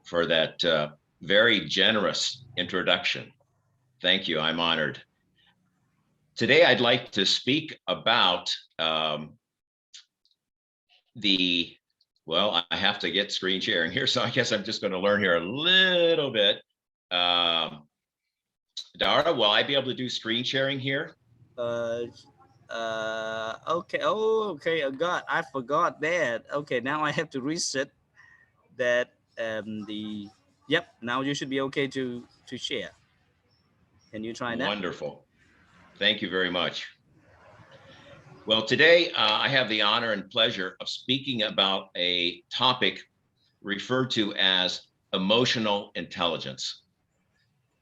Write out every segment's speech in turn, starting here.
for that very generous introduction. Thank you. I'm honored. Today, I'd like to speak about the, well, I have to get screen sharing here, so I guess I'm just going to learn here a little bit. Dara, will I be able to do screen sharing here? Uh, okay. Oh, okay. Oh God, I forgot that. Okay, now I have to reset that. The Yep. Now you should be okay to share. Can you try that? Wonderful. Thank you very much. Well, today I have the honor and pleasure of speaking about a topic referred to as emotional intelligence.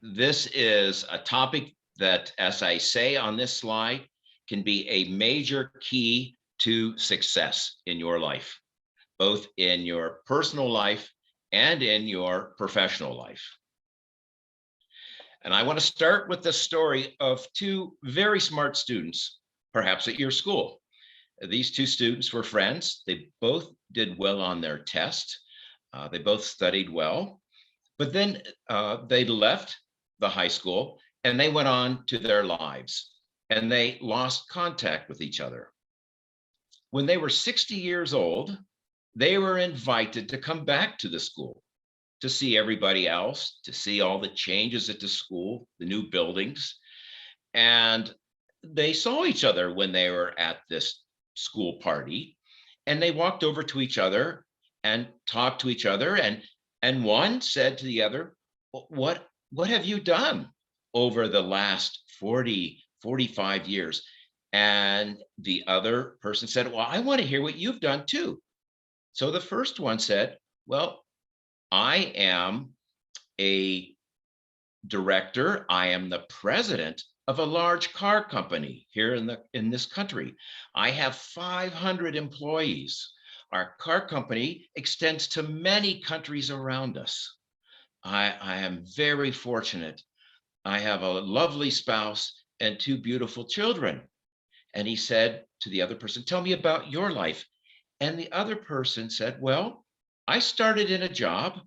This is a topic that, as I say on this slide, can be a major key to success in your life, both in your personal life and in your professional life. And I want to start with the story of two very smart students, perhaps at your school. These two students were friends. They both did well on their test. They both studied well, but then they left the high school and they went on to their lives and they lost contact with each other. When they were 60 years old, they were invited to come back to the school to see everybody else, to see all the changes at the school, the new buildings. And they saw each other when they were at this school party, and they walked over to each other and talked to each other. And one said to the other, what have you done over the last 45 years? And the other person said, well, I want to hear what you've done too. So the first one said, well, I am a director. I am the president of a large car company here in this country. I have 500 employees. Our car company extends to many countries around us. I am very fortunate. I have a lovely spouse and two beautiful children. And he said to the other person, tell me about your life. And the other person said, well, I started in a job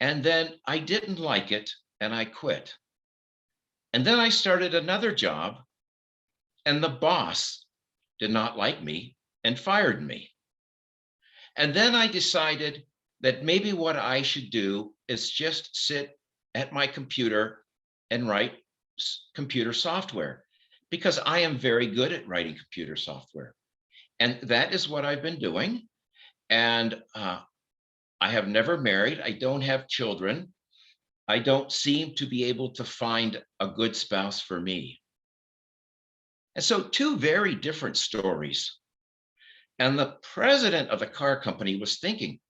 and then I didn't like it and I quit. And then I started another job and the boss did not like me and fired me. And then I decided that maybe what I should do is just sit at my computer and write computer software because I am very good at writing computer software. And that is what I've been doing. And I have never married. I don't have children. I don't seem to be able to find a good spouse for me. And so, two very different stories. And the president of the car company was thinking,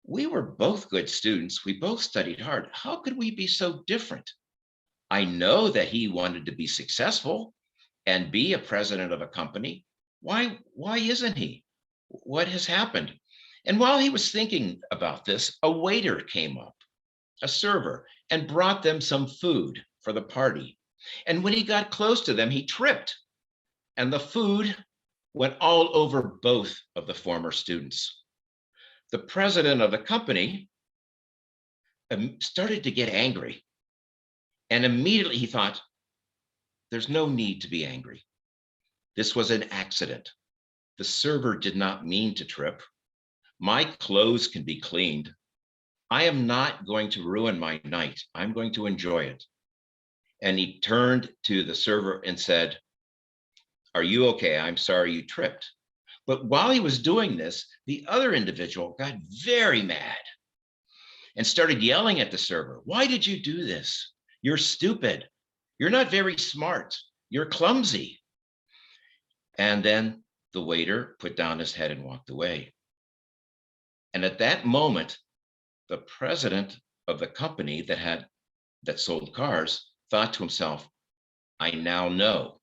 we were both good students. We both studied hard. How could we be so different? I know that he wanted to be successful and be a president of a company. Why isn't he? What has happened? And while he was thinking about this, a waiter came up, a server, and brought them some food for the party. And when he got close to them, he tripped, and the food went all over both of the former students. The president of the company started to get angry. And immediately he thought, there's no need to be angry. This was an accident. The server did not mean to trip. My clothes can be cleaned. I am not going to ruin my night. I'm going to enjoy it. And he turned to the server and said, are you okay? I'm sorry you tripped. But while he was doing this, the other individual got very mad and started yelling at the server. Why did you do this? You're stupid. You're not very smart. You're clumsy. And then the waiter put down his head and walked away. And at that moment, the president of the company that sold cars thought to himself, I now know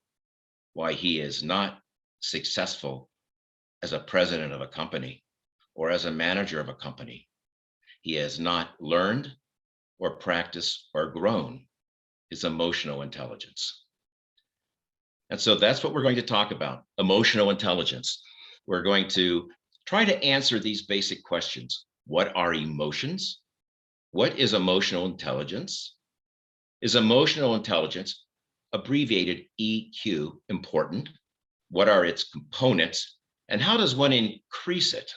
why he is not successful as a president of a company or as a manager of a company. He has not learned or practiced or grown his emotional intelligence. And so that's what we're going to talk about, emotional intelligence. We're going to try to answer these basic questions. What are emotions? What is emotional intelligence? Is emotional intelligence, abbreviated EQ, important? What are its components? And how does one increase it?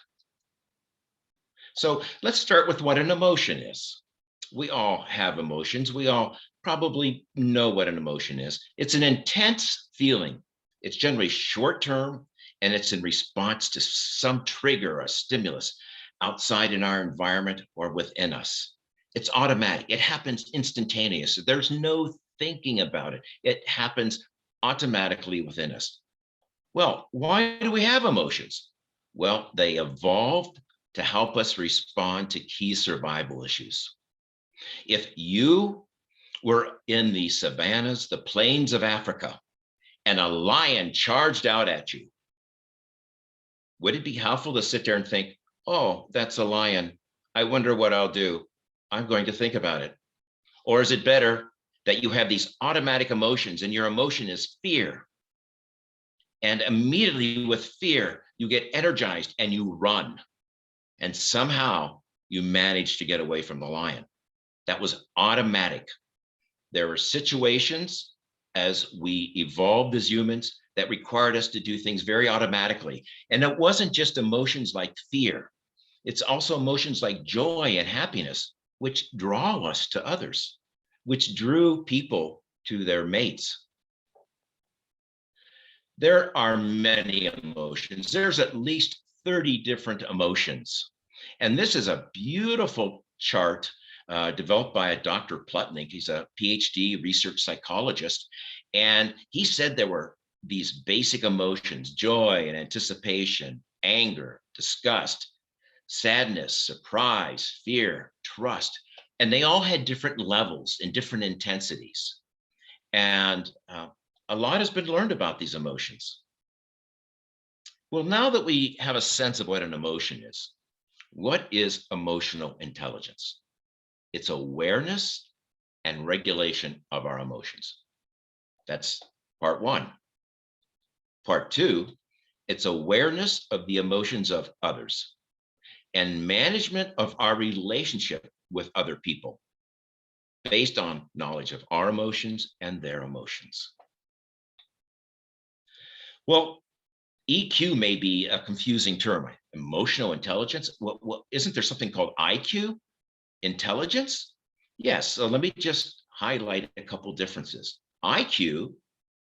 So let's start with what an emotion is. We all have emotions. We all probably know what an emotion is. It's an intense feeling. It's generally short term, and it's in response to some trigger or a stimulus outside in our environment or within us. It's automatic. It happens instantaneously. There's no thinking about it. It happens automatically within us. Well, why do we have emotions? Well, they evolved to help us respond to key survival issues. If you were in the savannas, the plains of Africa, and a lion charged out at you, would it be helpful to sit there and think, oh, that's a lion. I wonder what I'll do. I'm going to think about it. Or is it better that you have these automatic emotions and your emotion is fear? And immediately with fear, you get energized and you run. And somehow you manage to get away from the lion. That was automatic. There were situations as we evolved as humans that required us to do things very automatically. And it wasn't just emotions like fear, it's also emotions like joy and happiness, which draw us to others, which drew people to their mates. There are many emotions. There's at least 30 different emotions. And this is a beautiful chart developed by a Dr. Plutnik. He's a PhD research psychologist. And he said there were these basic emotions: joy and anticipation, anger, disgust, sadness, surprise, fear, trust. And they all had different levels and different intensities. And a lot has been learned about these emotions. Well, now that we have a sense of what an emotion is, what is emotional intelligence? It's awareness and regulation of our emotions. That's part one. Part two, it's awareness of the emotions of others and management of our relationship with other people based on knowledge of our emotions and their emotions. Well, EQ may be a confusing term. Emotional intelligence. Well, isn't there something called IQ? Intelligence? Yes. So let me just highlight a couple differences. IQ,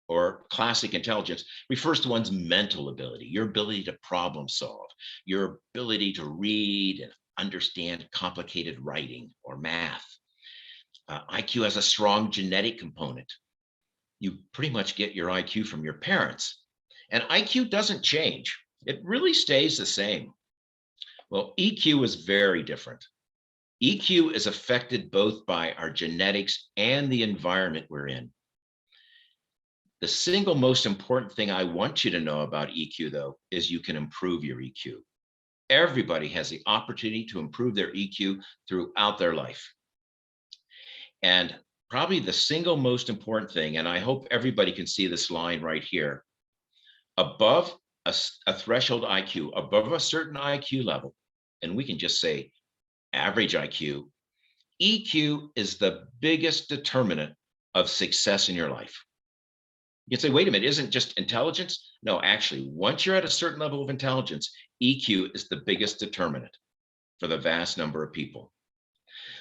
or classic intelligence, refers to one's mental ability, your ability to problem solve, your ability to read and understand complicated writing or math. IQ has a strong genetic component. You pretty much get your IQ from your parents. And IQ doesn't change. It really stays the same. Well, EQ is very different. EQ is affected both by our genetics and the environment we're in. The single most important thing I want you to know about EQ, though, is you can improve your EQ. Everybody has the opportunity to improve their EQ throughout their life. And probably the single most important thing, and I hope everybody can see this line right here, above a threshold IQ, above a certain IQ level, and we can just say average IQ, EQ is the biggest determinant of success in your life. You can say, wait a minute, isn't just intelligence? No, actually, once you're at a certain level of intelligence, EQ is the biggest determinant for the vast number of people.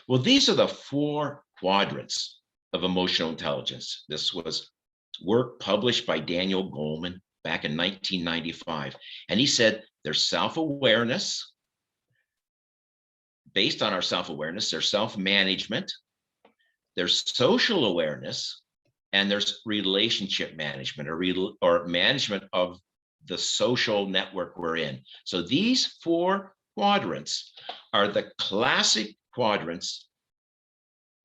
Well, these are the four quadrants of emotional intelligence. This was work published by Daniel Goleman back in 1995. And he said there's self-awareness. Based on our self-awareness, there's self-management, there's social awareness, and there's relationship management, or management of the social network we're in. So these four quadrants are the classic quadrants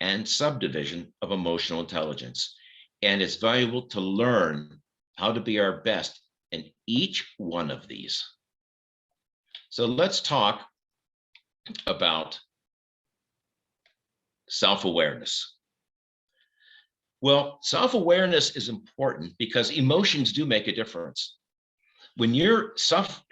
and subdivision of emotional intelligence. And it's valuable to learn how to be our best in each one of these. So let's talk about self-awareness. Well, self-awareness is important because emotions do make a difference. When you're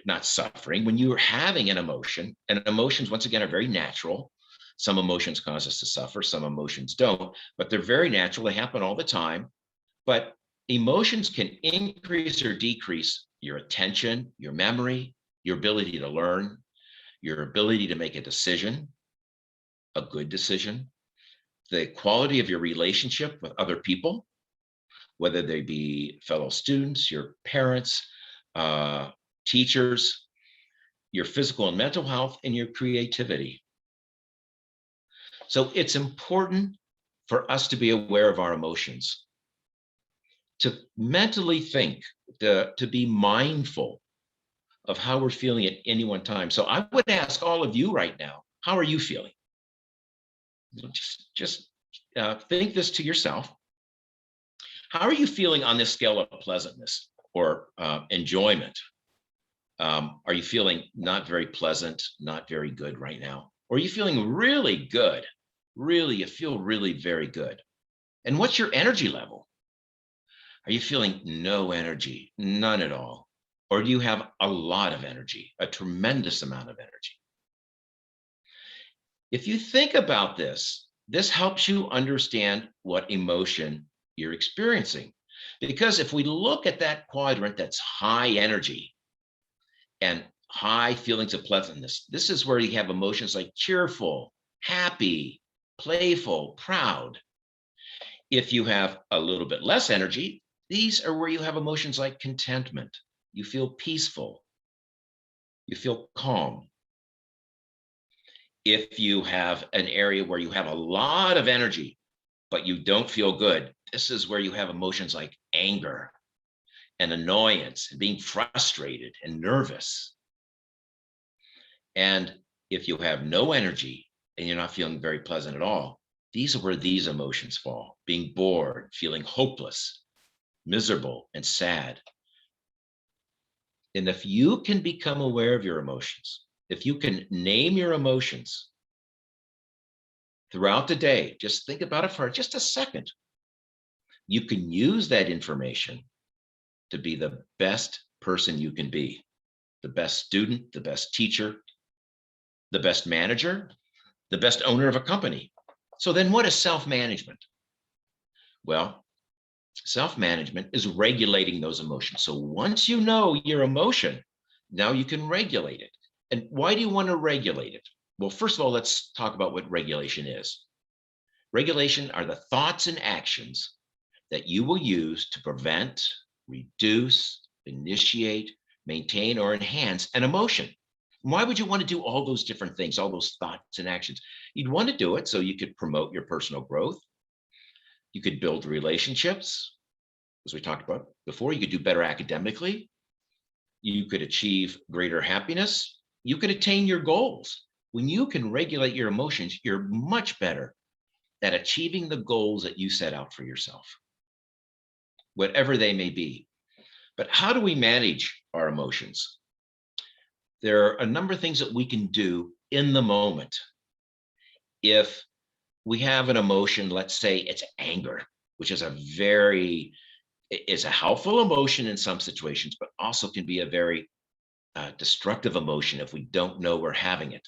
not suffering, when you're having an emotion, and emotions, once again, are very natural. Some emotions cause us to suffer, some emotions don't, but they're very natural. They happen all the time. But emotions can increase or decrease your attention, your memory, your ability to learn, your ability to make a decision, a good decision, the quality of your relationship with other people, whether they be fellow students, your parents, uh, teachers, your physical and mental health, and your creativity. So it's important for us to be aware of our emotions, to mentally think, to be mindful of how we're feeling at any one time. So I would ask all of you right now, how are you feeling? Just think this to yourself. How are you feeling on this scale of pleasantness or enjoyment? Are you feeling not very pleasant, not very good right now? Or are you feeling really good? Really, you feel really very good. And what's your energy level? Are you feeling no energy, none at all? Or do you have a lot of energy, a tremendous amount of energy? If you think about this, this helps you understand what emotion you're experiencing. Because if we look at that quadrant that's high energy and high feelings of pleasantness, this is where you have emotions like cheerful, happy, playful, proud. If you have a little bit less energy, these are where you have emotions like contentment. You feel peaceful. You feel calm. If you have an area where you have a lot of energy, but you don't feel good, this is where you have emotions like anger and annoyance and being frustrated and nervous. And if you have no energy and you're not feeling very pleasant at all, these are where these emotions fall: being bored, feeling hopeless, miserable, and sad. And if you can become aware of your emotions, if you can name your emotions throughout the day, just think about it for just a second. You can use that information to be the best person you can be, the best student, the best teacher, the best manager, the best owner of a company. So then what is self-management? Well, self-management is regulating those emotions. So once you know your emotion, now you can regulate it. And why do you want to regulate it? Well, first of all, let's talk about what regulation is. Regulation are the thoughts and actions that you will use to prevent, reduce, initiate, maintain, or enhance an emotion. Why would you want to do all those different things, all those thoughts and actions? You'd want to do it so you could promote your personal growth. You could build relationships, as we talked about before. You could do better academically. You could achieve greater happiness. You could attain your goals. When you can regulate your emotions, you're much better at achieving the goals that you set out for yourself, whatever they may be. But how do we manage our emotions? There are a number of things that we can do in the moment. If we have an emotion, let's say it's anger, which is is a helpful emotion in some situations, but also can be a very destructive emotion if we don't know we're having it.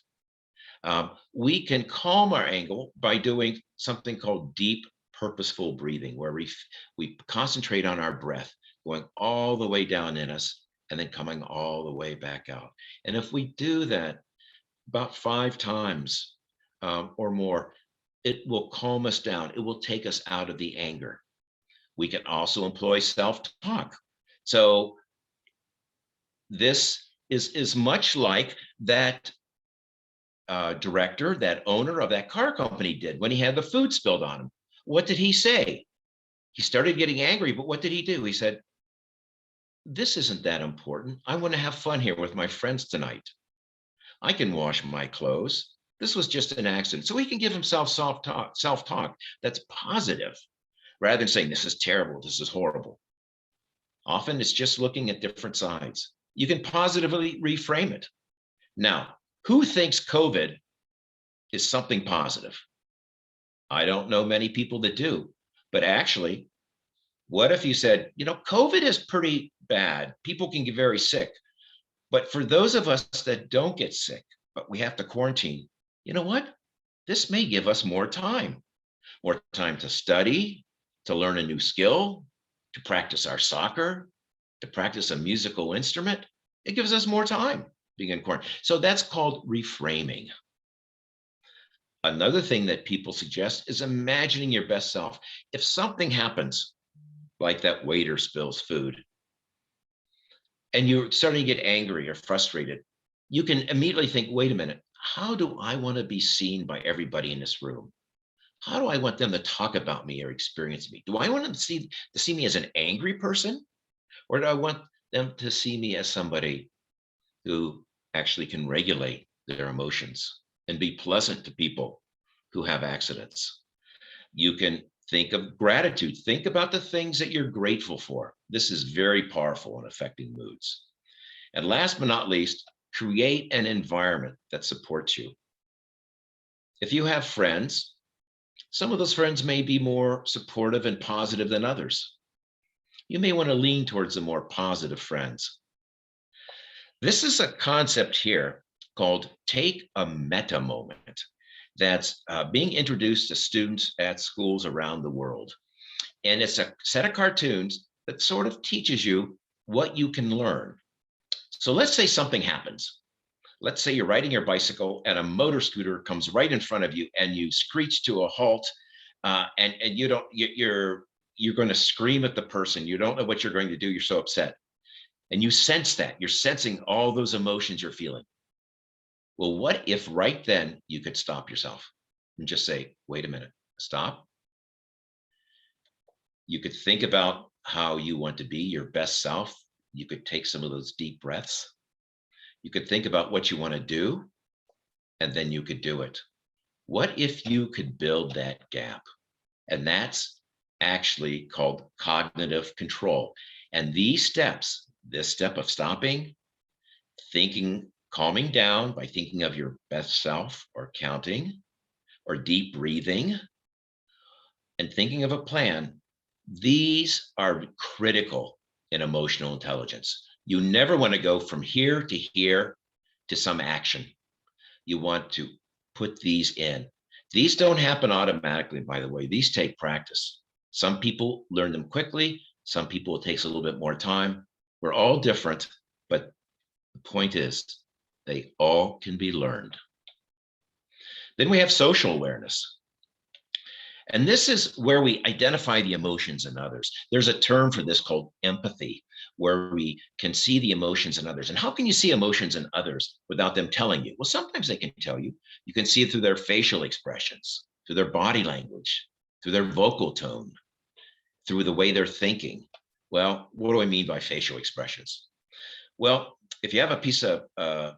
We can calm our anger by doing something called deep, purposeful breathing, where we concentrate on our breath, going all the way down in us and then coming all the way back out. And if we do that about 5 times or more, it will calm us down. It will take us out of the anger. We can also employ self-talk. So this is much like that director, that owner of that car company did when he had the food spilled on him. What did he say? He started getting angry, but what did he do? He said, this isn't that important. I want to have fun here with my friends tonight. I can wash my clothes. This was just an accident. So he can give himself self-talk that's positive rather than saying, this is terrible, this is horrible. Often it's just looking at different sides. You can positively reframe it. Now, who thinks COVID is something positive? I don't know many people that do, but actually, what if you said, COVID is pretty bad. People can get very sick. But for those of us that don't get sick, but we have to quarantine, you know what? This may give us more time to study, to learn a new skill, to practice our soccer, to practice a musical instrument. It gives us more time being in quarantine. So that's called reframing. Another thing that people suggest is imagining your best self. If something happens, like that waiter spills food, and you're starting to get angry or frustrated, you can immediately think, wait a minute, how do I want to be seen by everybody in this room? How do I want them to talk about me or experience me? Do I want them to see me as an angry person, or do I want them to see me as somebody who actually can regulate their emotions and be pleasant to people who have accidents? You can think of gratitude. Think about the things that you're grateful for. This is very powerful in affecting moods. And last but not least, create an environment that supports you. If you have friends, some of those friends may be more supportive and positive than others. You may want to lean towards the more positive friends. This is a concept here called take a meta moment that's being introduced to students at schools around the world. And it's a set of cartoons that sort of teaches you what you can learn. So let's say something happens. Let's say you're riding your bicycle and a motor scooter comes right in front of you and you screech to a halt, and you're going to scream at the person. You don't know what you're going to do. You're so upset. And you sense that. You're sensing all those emotions you're feeling. Well, what if right then you could stop yourself and just say, wait a minute, stop. You could think about how you want to be your best self. You could take some of those deep breaths. You could think about what you want to do, and then you could do it. What if you could build that gap? And that's actually called cognitive control. And these steps, this step of stopping, thinking, calming down by thinking of your best self or counting or deep breathing and thinking of a plan, these are critical in emotional intelligence. You never want to go from here to some action. You want to put these in. These don't happen automatically, by the way. These take practice. Some people learn them quickly. Some people, it takes a little bit more time. We're all different, but the point is they all can be learned. Then we have social awareness. And this is where we identify the emotions in others. There's a term for this called empathy, where we can see the emotions in others. And how can you see emotions in others without them telling you? Well, sometimes they can tell you. You can see it through their facial expressions, through their body language, through their vocal tone, through the way they're thinking. Well, what do I mean by facial expressions? Well, if you have a piece of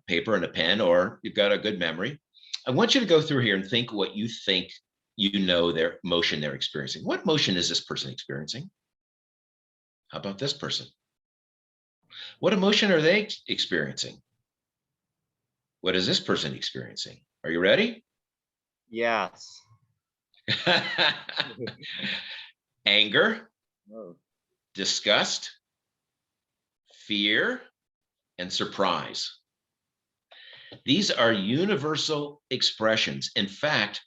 paper and a pen, or you've got a good memory, I want you to go through here and think what you think you know their emotion they're experiencing. What emotion is this person experiencing? How about this person? What emotion are they experiencing? What is this person experiencing? Are you ready? Yes. Anger, Oh. disgust, fear, and surprise. These are universal expressions. In fact,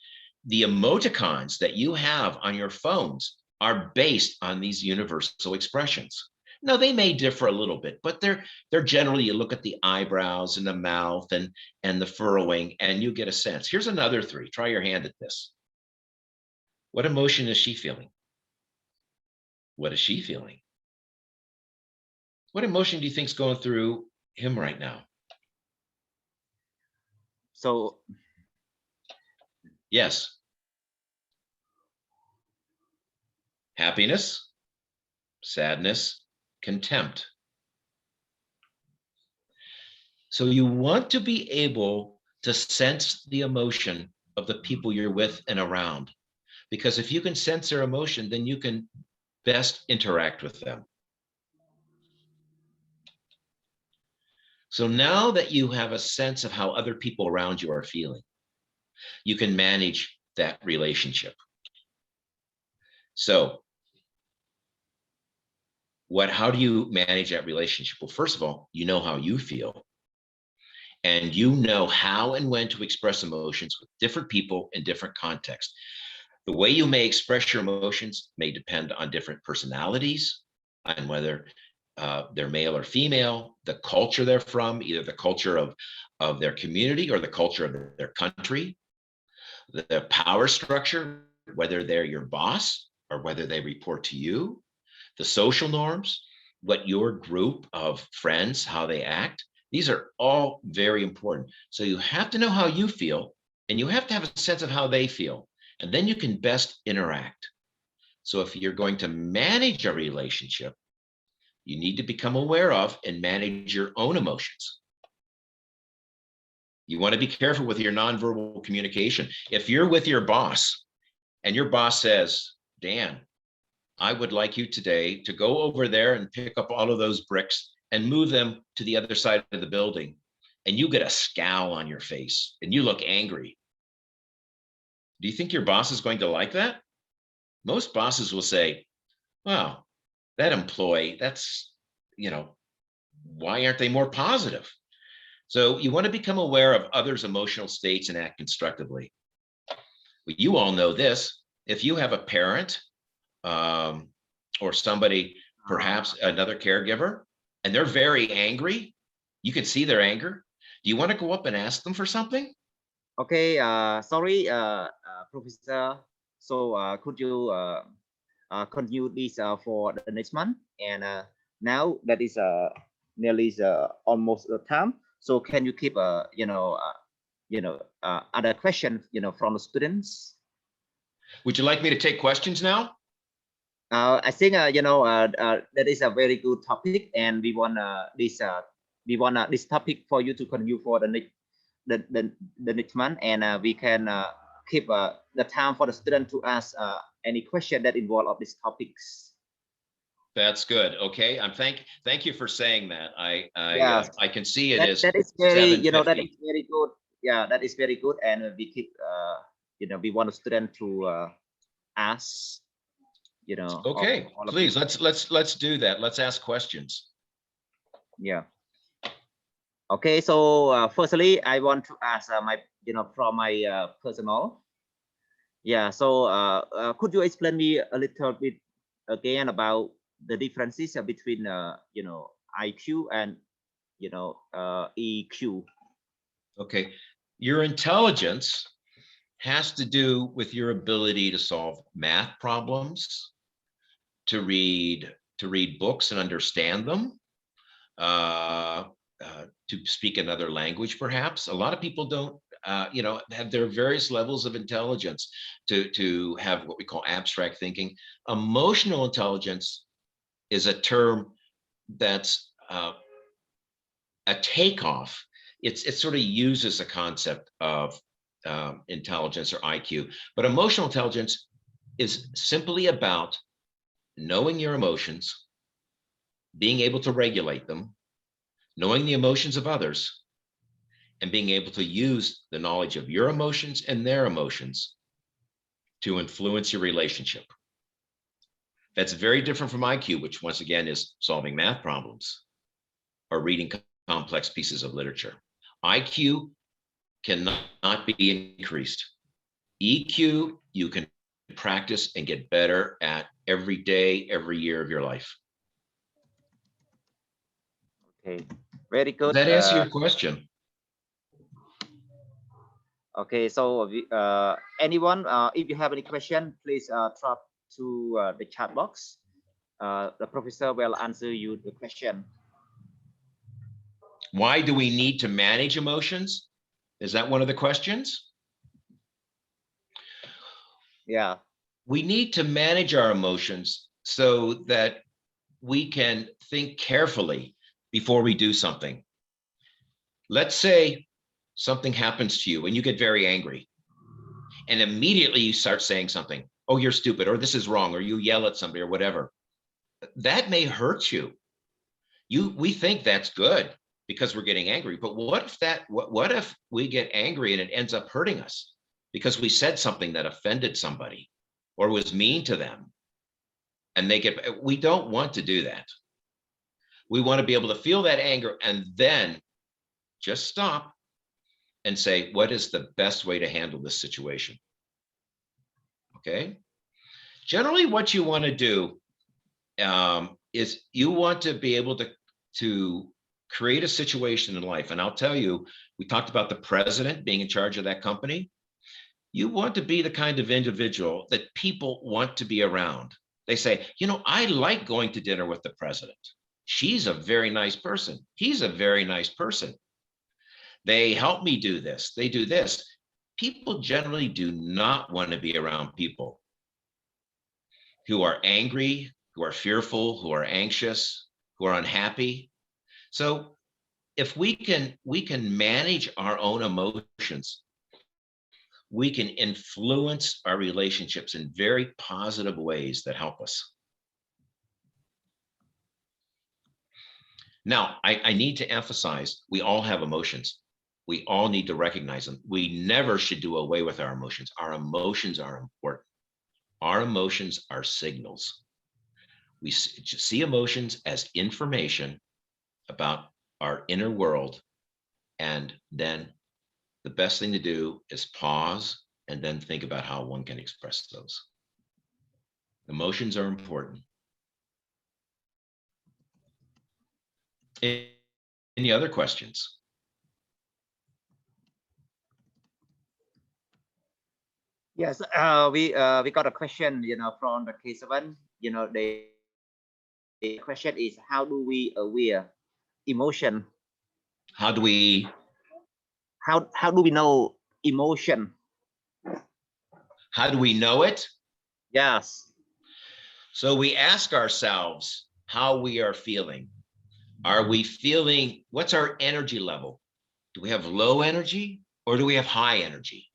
the emoticons that you have on your phones are based on these universal expressions. Now, they may differ a little bit, but they're generally, you look at the eyebrows and the mouth and the furrowing, and you get a sense. Here's another three. Try your hand at this. What emotion is she feeling? What is she feeling? What emotion do you think is going through him right now? So Yes. Happiness, sadness, contempt. So you want to be able to sense the emotion of the people you're with and around. Because if you can sense their emotion, then you can best interact with them. So now that you have a sense of how other people around you are feeling, you can manage that relationship. So how do you manage that relationship? Well, first of all, you know how you feel, and you know how and when to express emotions with different people in different contexts. The way you may express your emotions may depend on different personalities, on whether they're male or female, the culture they're from, either the culture of their community or the culture of their country, the power structure, whether they're your boss or whether they report to you, the social norms, what your group of friends, how they act. These are all very important. So you have to know how you feel, and you have to have a sense of how they feel, and then you can best interact. So if you're going to manage a relationship, you need to become aware of and manage your own emotions. You want to be careful with your nonverbal communication. If you're with your boss and your boss says, Dan, I would like you today to go over there and pick up all of those bricks and move them to the other side of the building, and you get a scowl on your face and you look angry. Do you think your boss is going to like that? Most bosses will say, wow, that employee, that's, why aren't they more positive? So you want to become aware of others' emotional states and act constructively. Well, you all know this. If you have a parent or somebody, perhaps another caregiver, and they're very angry, you can see their anger. Do you want to go up and ask them for something? Okay, sorry, Professor. So could you continue this for the next month? And now that is nearly almost the time. So can you keep other questions from the students? Would you like me to take questions now? I think that is a very good topic, and we want this topic for you to continue for the next month, and we can keep the time for the student to ask any question that involve of these topics. That's good. Okay, thank you for saying that. I can see that is very 7:50. that is very good. Yeah, that is very good, and we keep we want the student to ask. Okay, please let's do that. Let's ask questions. Yeah. Okay, so firstly, I want to ask my from my personal. Yeah. So could you explain me a little bit again about the differences between IQ and EQ? Okay, your intelligence has to do with your ability to solve math problems, to read books and understand them, to speak another language, perhaps. A lot of people don't, have their various levels of intelligence to have what we call abstract thinking. Emotional intelligence is a term that's a takeoff. It sort of uses a concept of intelligence or IQ, but emotional intelligence is simply about knowing your emotions, being able to regulate them, knowing the emotions of others, and being able to use the knowledge of your emotions and their emotions to influence your relationship. That's very different from IQ, which once again is solving math problems or reading complex pieces of literature. IQ cannot be increased. EQ, you can practice and get better at every day, every year of your life. Okay, very good. Does that answer your question? Okay, so anyone, if you have any question, please drop to the chat box. The professor will answer you the question. Why do we need to manage emotions? Is that one of the questions? Yeah. We need to manage our emotions so that we can think carefully before we do something. Let's say something happens to you and you get very angry, and immediately you start saying something. Oh, you're stupid, or this is wrong, or you yell at somebody or whatever. That may hurt you. We think that's good because we're getting angry, but what if we get angry and it ends up hurting us because we said something that offended somebody or was mean to them, and we don't want to do that. We want to be able to feel that anger and then just stop and say, what is the best way to handle this situation? Okay. Generally, what you want to do is you want to be able to create a situation in life. And I'll tell you, we talked about the president being in charge of that company. You want to be the kind of individual that people want to be around. They say, you know, I like going to dinner with the president. She's a very nice person. He's a very nice person. They help me do this. They do this. People generally do not want to be around people who are angry, who are fearful, who are anxious, who are unhappy. So if we can manage our own emotions, we can influence our relationships in very positive ways that help us. Now, I need to emphasize, we all have emotions. We all need to recognize them. We never should do away with our emotions. Our emotions are important. Our emotions are signals. We see emotions as information about our inner world. And then the best thing to do is pause and then think about how one can express those. Emotions are important. Any other questions? Yes, we got a question, from the K7. The question is, how do we aware emotion? How do we know emotion? How do we know it? Yes. So we ask ourselves how we are feeling. Are we feeling, what's our energy level? Do we have low energy or do we have high energy?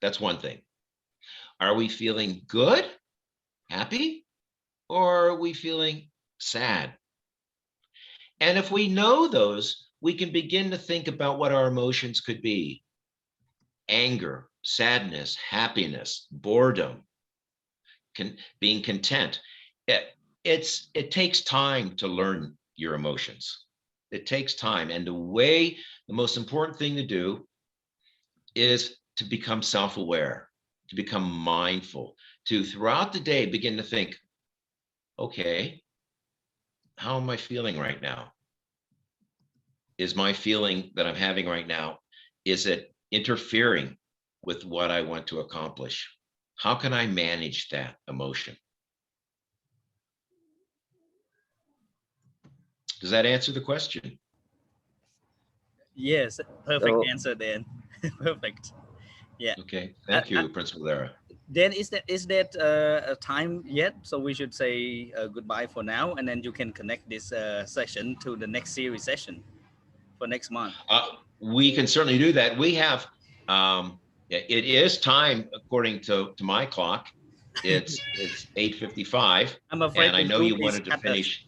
That's one thing. Are we feeling good, happy, or are we feeling sad? And if we know those, we can begin to think about what our emotions could be. Anger, sadness, happiness, boredom, being content. It takes time to learn your emotions. It takes time. And the most important thing to do is to become self-aware, to become mindful, to throughout the day begin to think, okay, how am I feeling right now? Is my feeling that I'm having right now, is it interfering with what I want to accomplish? How can I manage that emotion? Does that answer the question? Yes, perfect answer, Dan. Perfect. Yeah. Okay. Thank you, Principal Lara. Dan, is that a time yet? So we should say goodbye for now, and then you can connect this session to the next series session for next month. We can certainly do that. We have, it is time according to my clock. It's 8:55. I'm afraid, and I know you wanted to finish.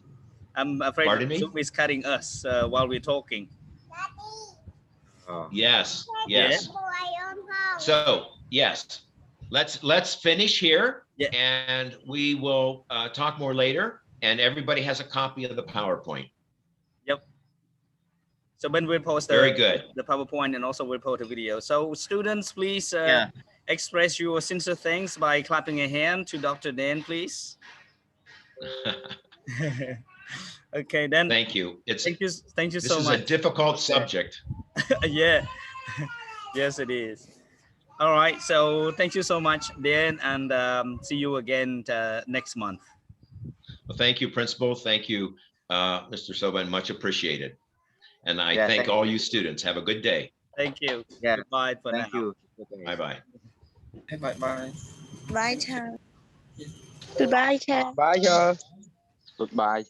I'm afraid Pardon me? Zoom is cutting us while we're talking. Yes. Yeah. So yes, let's finish here. Yeah. And we will talk more later. And everybody has a copy of the PowerPoint. Yep. So when we post Very good. the PowerPoint, and also we'll post a video. So students, please express your sincere thanks by clapping a hand to Dr. Dan, please. Okay, then. Thank you. Thank you this so is much. a difficult subject. Yeah. Yes, it is. All right. So thank you so much, Dan, and see you again next month. Well, thank you, Principal. Thank you, Mr. Soban. Much appreciated. And I thank all you students. Have a good day. Thank you. Yeah. Goodbye for now. Thank you. Bye-bye. Bye. Bye, Cha. Goodbye, Cha. Bye, Goodbye.